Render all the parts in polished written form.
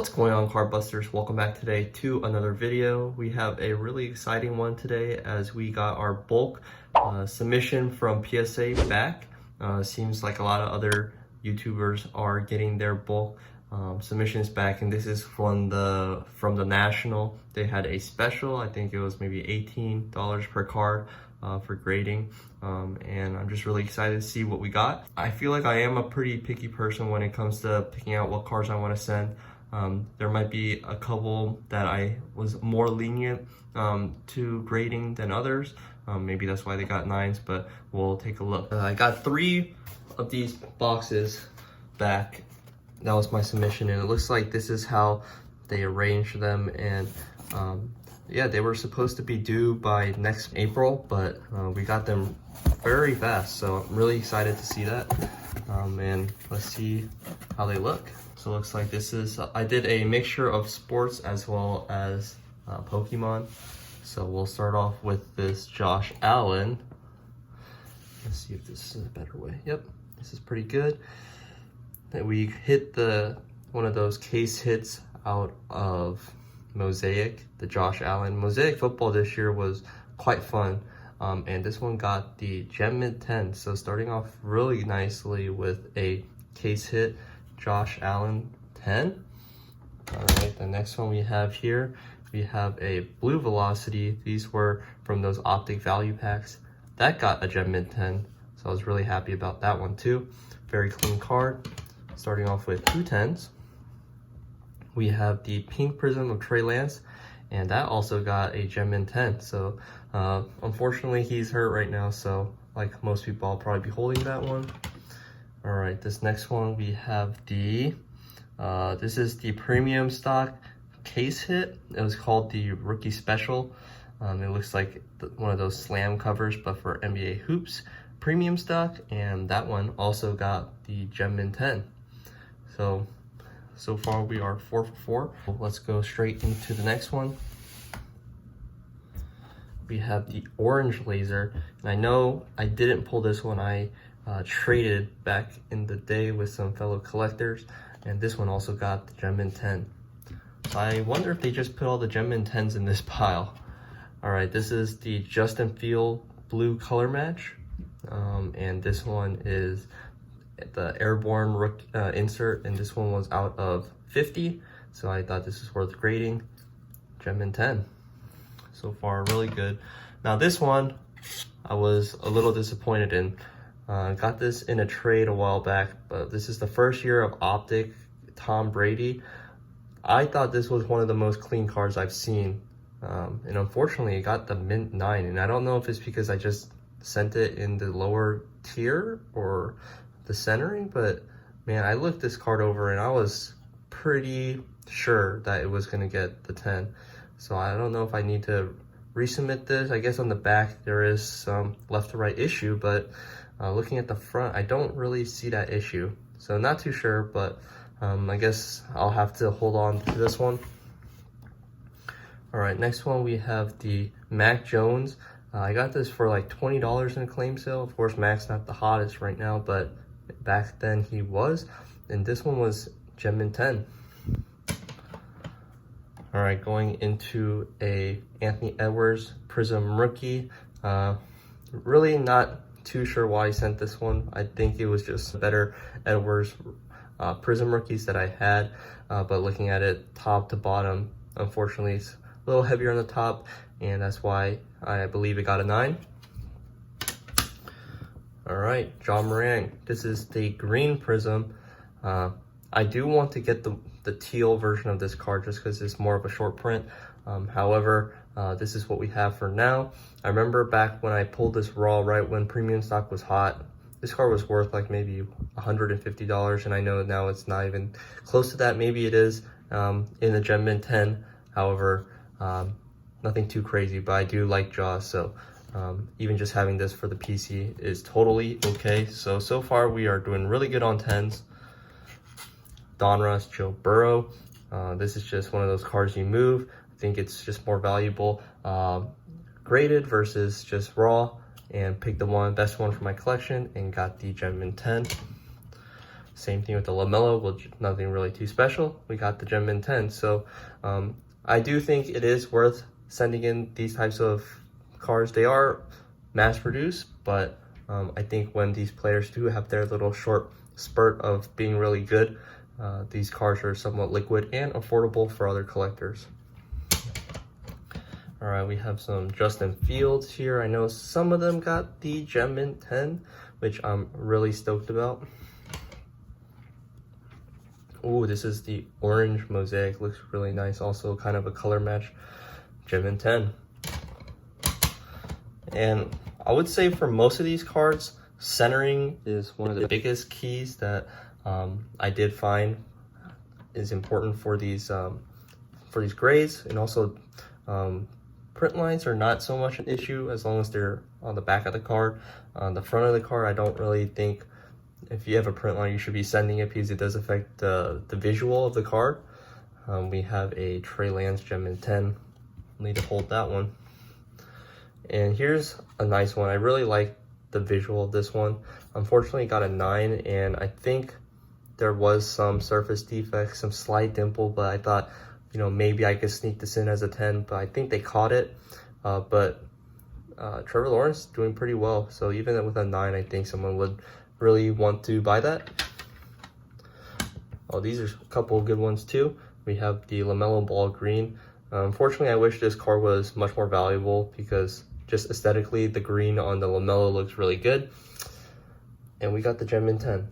What's going on, Cardbusters? Welcome back today to another video. We have a really exciting one today as we got our bulk submission from PSA back. Seems like a lot of other YouTubers are getting their bulk submissions back, and this is from the National. They had a special. I think it was maybe $18 per card for grading, and I'm just really excited to see what we got. I feel like I am a pretty picky person when it comes to picking out what cards I want to send. There might be a couple that I was more lenient to grading than others. Maybe that's why they got 9s, but we'll take a look. I got 3 of these boxes back. That was my submission, and it looks like this is how they arranged them. And yeah, they were supposed to be due by next April, but we got them very fast, so I'm really excited to see that. And let's see how they look. So it looks like this is, I did a mixture of sports as well as Pokemon. So we'll start off with this Josh Allen. Let's see if this is a better way. Yep, this is pretty good. And we hit one of those case hits out of Mosaic, the Josh Allen. Mosaic football this year was quite fun. And this one got the Gem Mint 10. So starting off really nicely with a case hit, Josh Allen 10. All right, the next one we have here, we have a Blue Velocity. These were from those optic value packs. That got a Gem Mint 10. So I was really happy about that one too. Very clean card. Starting off with 2 10s. We have the Pink Prism of Trey Lance, and that also got a Gem Mint 10. So unfortunately he's hurt right now, so like most people, I'll probably be holding that one. All right, this next one we have the this is the premium stock case hit. It was called the Rookie Special. It looks like one of those slam covers, but for NBA hoops premium stock, and that one also got the Gem Mint 10. So far we are 4 for 4. Let's go straight into the next one. We have the Orange Laser, and I know I didn't pull this one. I traded back in the day with some fellow collectors, and this one also got the Gem Mint 10. So I wonder if they just put all the Gem Mint 10s in this pile. All right, this is the Justin Field blue color match, and this one is the Airborne insert, and this one was out of 50, so I thought this was worth grading. Gem Mint 10. So far, really good. Now this one, I was a little disappointed in. Got this in a trade a while back, but this is the first year of Optic Tom Brady. I thought this was one of the most clean cards I've seen, and unfortunately it got the Mint 9, and I don't know if it's because I just sent it in the lower tier or the centering, but man, I looked this card over and I was pretty sure that it was going to get the 10. So I don't know if I need to resubmit this. I guess on the back there is some left to right issue, but looking at the front, I don't really see that issue. So not too sure, but I guess I'll have to hold on to this one. All right, next one we have the Mac Jones. I got this for like $20 in a claim sale. Of course, Mac's not the hottest right now, but back then he was. And this one was Gem Mint 10. All right, going into a Anthony Edwards Prism Rookie. Really not too sure why I sent this one. I think it was just better Edwards Prism Rookies that I had, but looking at it top to bottom, unfortunately it's a little heavier on the top, and that's why I believe it got a 9. All right, John Moran. This is the Green Prism. I do want to get the teal version of this card just because it's more of a short print. However, this is what we have for now. I remember back when I pulled this raw, right when premium stock was hot, this card was worth like maybe $150, and I know now it's not even close to that. Maybe it is in the Gem Mint 10. However, nothing too crazy, but I do like Jaws, so even just having this for the PC is totally okay. So far we are doing really good on 10s. Donruss, Joe Burrow. This is just one of those cards you move. I think it's just more valuable graded versus just raw, and picked the best one for my collection and got the Gem Mint 10. Same thing with the LaMelo, which nothing really too special. We got the Gem Mint 10. So I do think it is worth sending in these types of cards. They are mass produced, but I think when these players do have their little short spurt of being really good, these cards are somewhat liquid and affordable for other collectors. All right, we have some Justin Fields here. I know some of them got the Gem Mint 10, which I'm really stoked about. Ooh, this is the orange mosaic. Looks really nice. Also kind of a color match. Gem Mint 10. And I would say for most of these cards, centering is one of the biggest keys that I did find is important for these grades. And also print lines are not so much an issue as long as they're on the back of the card. On the front of the card, I don't really think if you have a print line, you should be sending it because it does affect the visual of the card. We have a Trey Lance Gem Mint 10. Need to hold that one. And here's a nice one. I really like the visual of this one. Unfortunately, got a 9, and I think there was some surface defects, some slight dimple, but I thought, you know, maybe I could sneak this in as a 10, but I think they caught it. But Trevor Lawrence doing pretty well. So even with a 9, I think someone would really want to buy that. Oh, these are a couple of good ones too. We have the LaMelo Ball green. Unfortunately, I wish this card was much more valuable because just aesthetically, the green on the LaMelo looks really good. And we got the Gem Mint 10.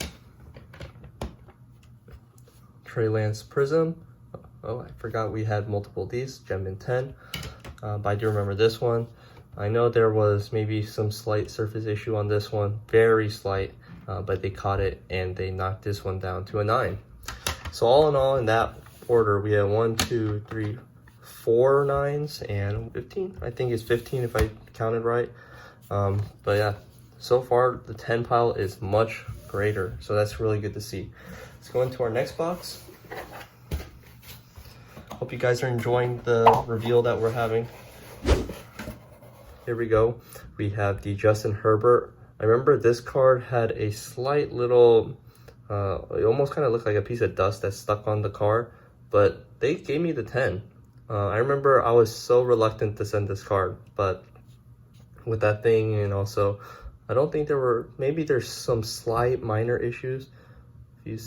Trey Lance Prism. Oh, I forgot we had multiple of these. Gem Mint 10. But I do remember this one. I know there was maybe some slight surface issue on this one. Very slight. But they caught it and they knocked this one down to a 9. So all in all, in that order, we have 1, 2, 3, 4 9s and 15. I think it's 15 if I counted right. But yeah, so far the 10 pile is much greater. So that's really good to see. Let's go into our next box. Hope you guys are enjoying the reveal that we're having. Here we go. We have the Justin Herbert. I remember this card had a slight little, it almost kind of looked like a piece of dust that stuck on the card, but they gave me the 10. I remember I was so reluctant to send this card, but with that thing, and also, I don't think there were, maybe there's some slight minor issues. I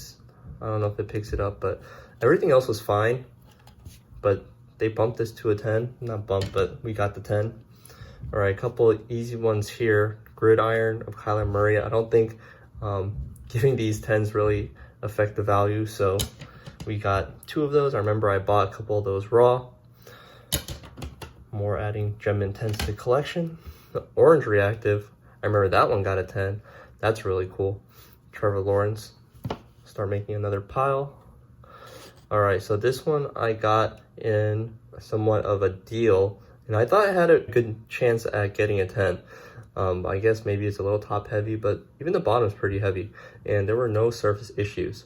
don't know if it picks it up, but everything else was fine. But they bumped this to a 10, not bumped, but we got the 10. All right, a couple of easy ones here. Gridiron of Kyler Murray. I don't think giving these 10s really affect the value, so we got 2 of those. I remember I bought a couple of those raw. More adding Gem Mint 10s to the collection. The Orange Reactive, I remember that one got a 10. That's really cool. Trevor Lawrence. Start making another pile. All right, so this one I got in somewhat of a deal, and I thought I had a good chance at getting a 10. I guess maybe it's a little top heavy, but even the bottom is pretty heavy, and there were no surface issues.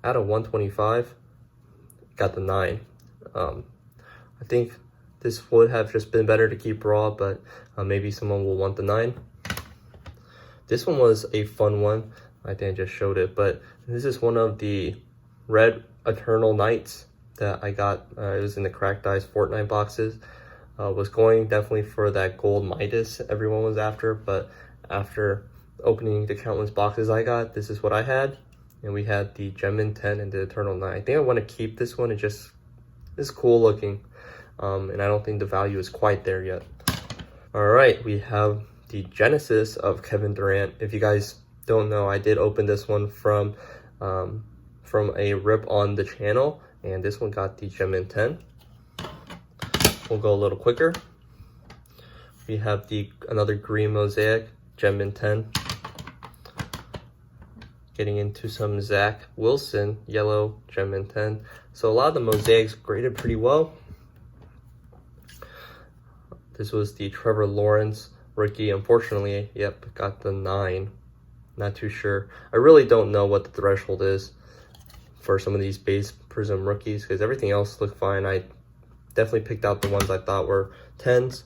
At a 125, got the 9. I think this would have just been better to keep raw, but maybe someone will want the 9. This one was a fun one. I think I just showed it, but this is one of the red Eternal Knights that I got. It was in the Cracked Ice Fortnite boxes. Was going definitely for that gold Midas everyone was after, but after opening the countless boxes I got, this is what I had. And we had the Gem Mint 10 and the Eternal Knight. I think I want to keep this one. It just is cool looking. And I don't think the value is quite there yet. All right, we have the Genesis of Kevin Durant. If you guys don't know, I did open this one from a rip on the channel, and this one got the Gem Mint 10. We'll go a little quicker. We have another green mosaic, Gem Mint 10. Getting into some Zach Wilson, yellow, Gem Mint 10. So a lot of the mosaics graded pretty well. This was the Trevor Lawrence rookie. Unfortunately, yep, got the 9. Not too sure. I really don't know what the threshold is for some of these base Prism rookies, because everything else looked fine. I definitely picked out the ones I thought were 10s,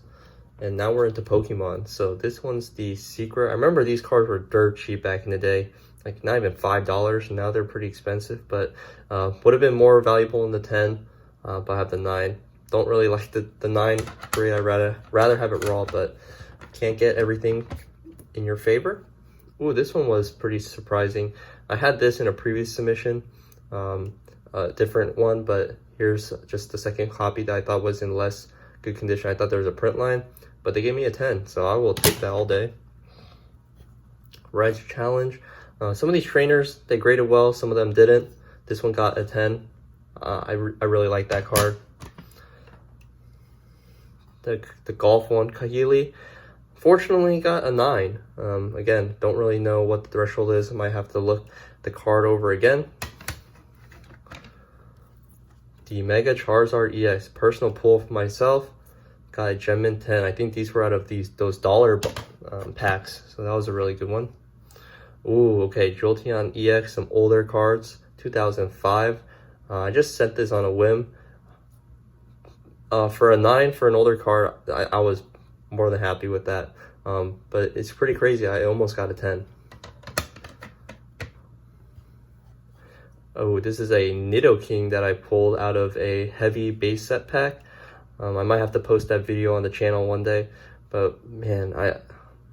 and now we're into Pokemon. So this one's the Secret. I remember these cards were dirt cheap back in the day, like not even $5, and now they're pretty expensive, but would have been more valuable in the 10, but I have the 9. Don't really like the 9 grade. I'd rather have it raw, but can't get everything in your favor. Ooh, this one was pretty surprising. I had this in a previous submission, a different one, but here's just the second copy that I thought was in less good condition. I thought there was a print line, but they gave me a 10, so I will take that all day. Rise Challenge. Some of these trainers, they graded well, some of them didn't. This one got a 10. I really like that card. The golf one, Kahili, fortunately got a 9. Again, don't really know what the threshold is. I might have to look the card over again. The Mega Charizard EX, personal pull for myself, got a Gem 10. I think these were out of those dollar packs, so that was a really good one. Ooh, okay, Jolteon EX, some older cards, 2005. I just sent this on a whim. For a 9 for an older card, I was more than happy with that. But it's pretty crazy. I almost got a 10. Oh, this is a Nidoking that I pulled out of a heavy base set pack. I might have to post that video on the channel one day. But man,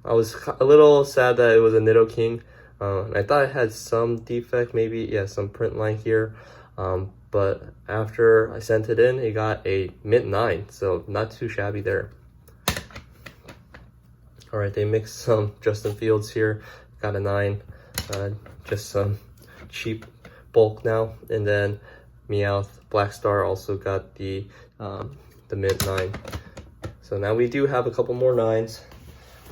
I was a little sad that it was a Nidoking. I thought it had some defect, maybe, yeah, some print line here. But after I sent it in, it got a mint 9, so not too shabby there. All right, they mixed some Justin Fields here, got a 9, just some cheap bulk now. And then Meowth Black Star also got the mint 9. So now we do have a couple more 9s.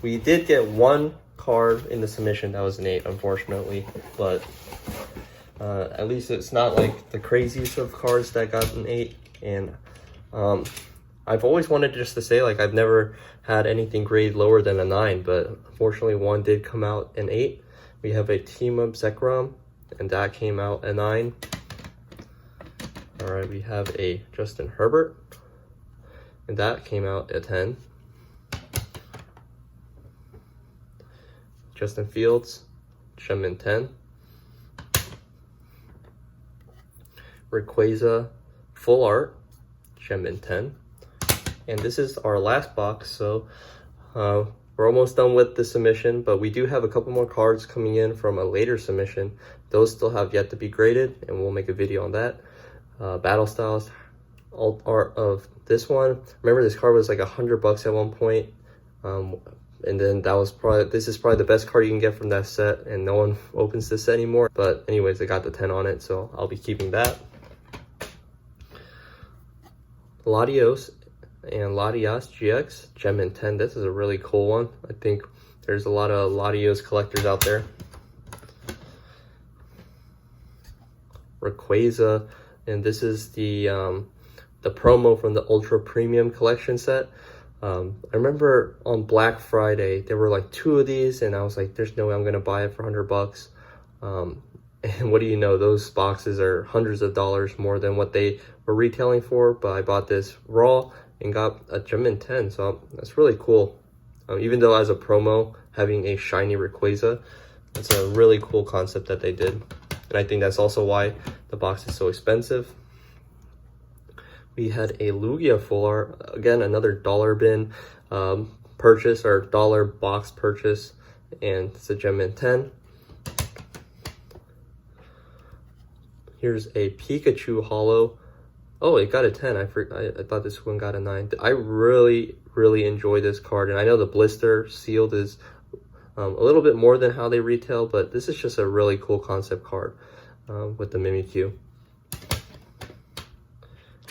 We did get one card in the submission that was an 8, unfortunately, but at least it's not like the craziest of cards that got an 8. And I've always wanted just to say, like, I've never had anything grade lower than a 9, but unfortunately one did come out an 8. We have a Team Up Zekrom, and that came out a 9. All right, we have a Justin Herbert, and that came out a 10. Justin Fields, Gem 10. Rayquaza Full Art, Gem 10. And this is our last box, so we're almost done with the submission, but we do have a couple more cards coming in from a later submission. Those still have yet to be graded, and we'll make a video on that. Battle Styles alt art of this one. Remember, this card was like $100 at one point. And then this is probably the best card you can get from that set, and no one opens this set anymore. But anyways, I got the 10 on it, so I'll be keeping that. Latios and Latias GX, Gem 10. This is a really cool one. I think there's a lot of Latios collectors out there. Rayquaza, and this is the promo from the Ultra Premium Collection set. I remember on Black Friday there were like 2 of these, and I was like, there's no way I'm gonna buy it for $100. And what do you know, those boxes are hundreds of dollars more than what they were retailing for. But I bought this raw and got a Gem 10, so that's really cool. Even though as a promo, having a shiny Rayquaza, that's a really cool concept that they did, and I think that's also why the box is so expensive. We had a Lugia Full Art, again, another dollar bin purchase, or dollar box purchase, and it's a Gem 10. Here's a Pikachu Holo. Oh, it got a 10. I thought this one got a 9. I really enjoy this card, and I know the blister sealed is a little bit more than how they retail, but this is just a really cool concept card with the Mimikyu.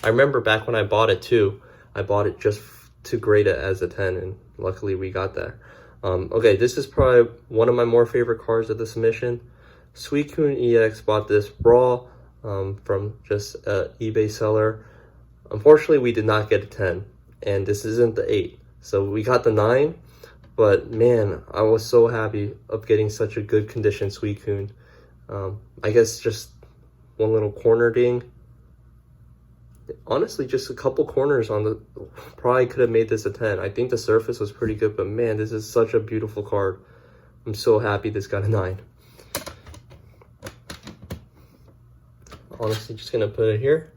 I remember back when I bought it too, I bought it just to grade it as a 10, and luckily we got that. Okay, this is probably one of my more favorite cards of the submission. Suicune EX, bought this raw from just an eBay seller. Unfortunately, we did not get a 10, and this isn't the 8. So we got the 9, but man, I was so happy of getting such a good condition Suicune. I guess just one little corner ding. Honestly, just a couple corners on the, probably could have made this a 10. I think the surface was pretty good, but man, this is such a beautiful card. I'm so happy this got a 9. honestly just gonna put it here.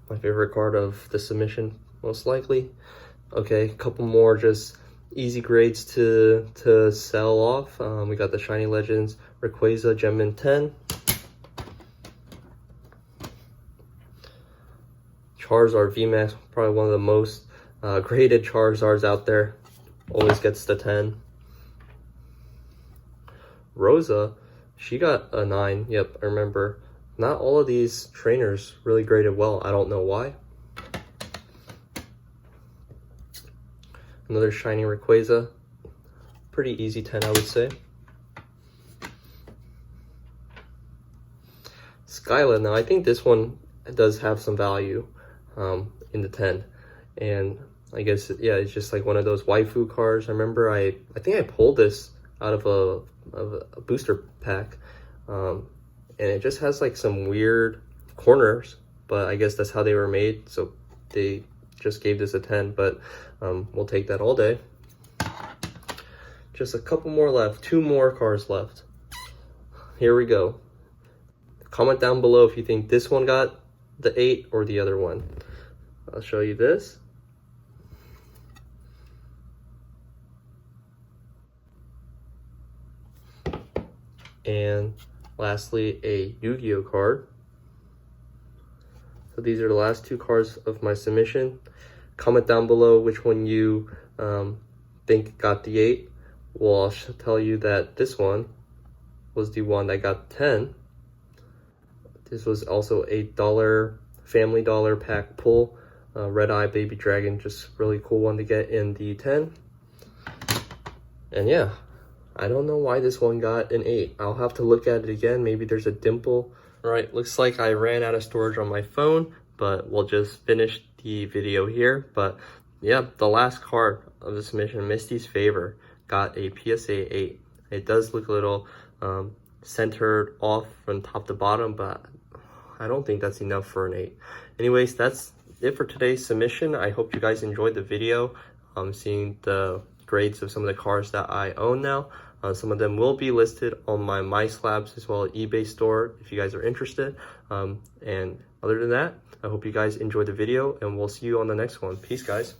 My favorite card of the submission, most likely. Okay, a couple more just easy grades to sell off. We got the Shiny Legends Rayquaza Gem Mint 10. Charizard VMAX, probably one of the most graded Charizards out there. Always gets the 10. Rosa, she got a 9. Yep, I remember. Not all of these trainers really graded well. I don't know why. Another shiny Rayquaza. Pretty easy 10, I would say. Skyla, now I think this one does have some value in the 10. And I guess, yeah, it's just like one of those waifu cards. I remember I think I pulled this out of a booster pack. And it just has like some weird corners, but I guess that's how they were made. So they just gave this a 10, but we'll take that all day. Just a couple more left, 2 more cards left. Here we go. Comment down below if you think this one got the 8 or the other one. I'll show you this. And lastly, a Yu-Gi-Oh card. So these are the last 2 cards of my submission. Comment down below which one you think got the 8. Well, I'll tell you that this one was the one that got 10. This was also a Family Dollar pack pull. Red Eye Baby Dragon, just really cool one to get in the 10. And yeah, I don't know why this one got an 8. I'll have to look at it again. Maybe there's a dimple. All right, looks like I ran out of storage on my phone, but we'll just finish the video here. But yeah, the last card of the submission, Misty's Favor, got a PSA 8. It does look a little centered off from top to bottom, but I don't think that's enough for an 8. Anyways, that's it for today's submission. I hope you guys enjoyed the video. Seeing the grades of some of the cards that I own now. Some of them will be listed on my MySlabs as well as eBay store if you guys are interested. And other than that, I hope you guys enjoyed the video, and we'll see you on the next one. Peace, guys.